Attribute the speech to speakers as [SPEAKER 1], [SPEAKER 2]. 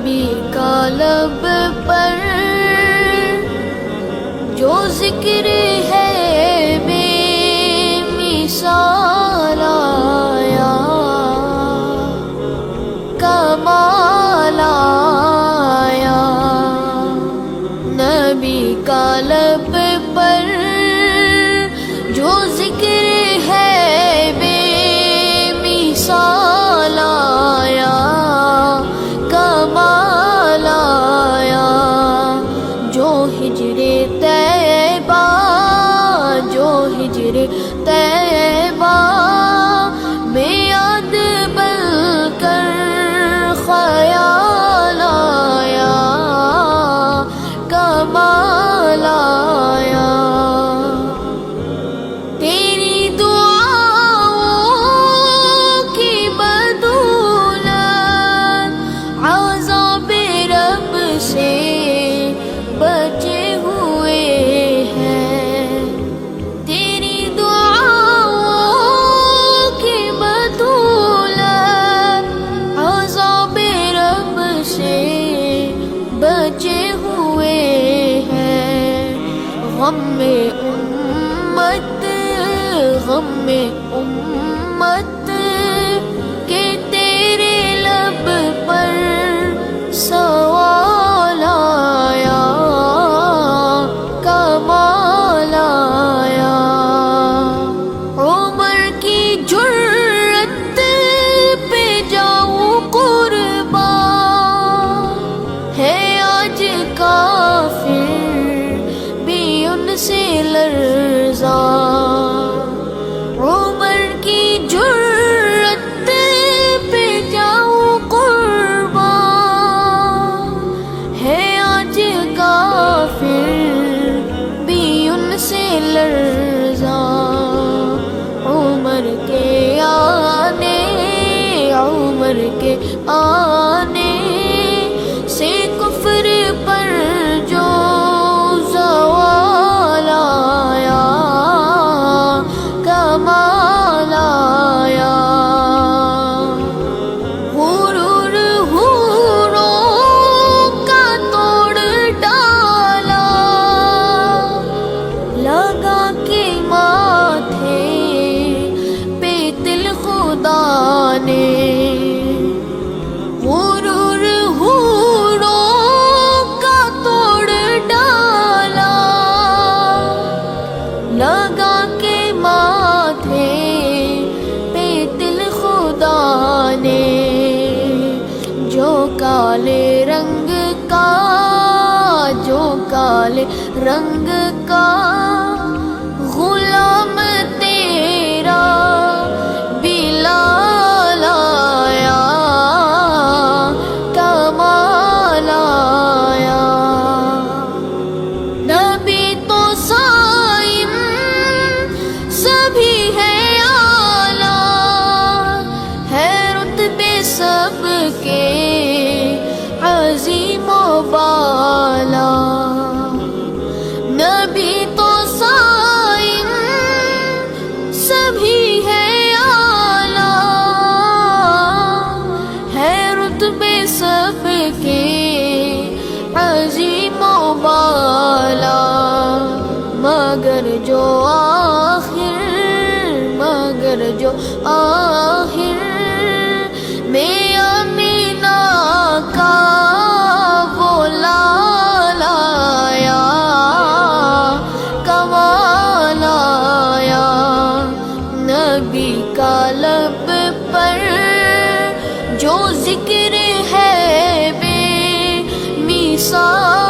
[SPEAKER 1] نبی کا لب پر جو ذکر ہے بے مثال آیا، کمال آیا۔ نبی کا لب پر جو ذکر ہے بے مثال آیا، کمال آیا۔ جو ہجر طیبہ، جو ہجر طیبہ میں یاد بن کر خیال آیا، کمال آیا۔ تیری دعاؤں کی بدولت عذاب رب سے بچے ہوئے ہیں، تیری دعاؤں کی بدولت عذاب رب سے بچے ہوئے ہیں۔ غم امت، غم امت کہ تیرے لب پر سوال آیا، کمال آیا۔ عمر کی جرت پہ جاؤں قربان، ہے آج کافر بھی ان سے لرزاں۔ عمر کی جرت پہ جاؤں قربان، ہے آج کافر بھی ان سے لرزاں۔ عمر کے آنے، عمر کے آنے سے کفر پر جو زوال آیا، کمال آیا۔ غرور حوروں کا توڑ ڈالا، لگا کے ماتھے پہ دل خدا نے۔ غرور حوروں کا توڑ ڈالا، لگا کے ماتھے پہ دل خدا نے۔ جو کالے رنگ کا، جو کالے رنگ کا غلام تیرا بلال آیا، کمال آیا۔ نبی تو صائم سبھی ہے اعلیٰ، ہے رتبے سب کے عظیم و بالا۔ نبی تو صائم سبھی ہے اعلیٰ، ہے رتبے سب کے عظیم و بالا۔ مگر جو آخر، مگر جو آخر میں آمینہ کا وہ لال آیا، کمال آیا۔ نبی کا لب پر جو ذکر ہے بے مثال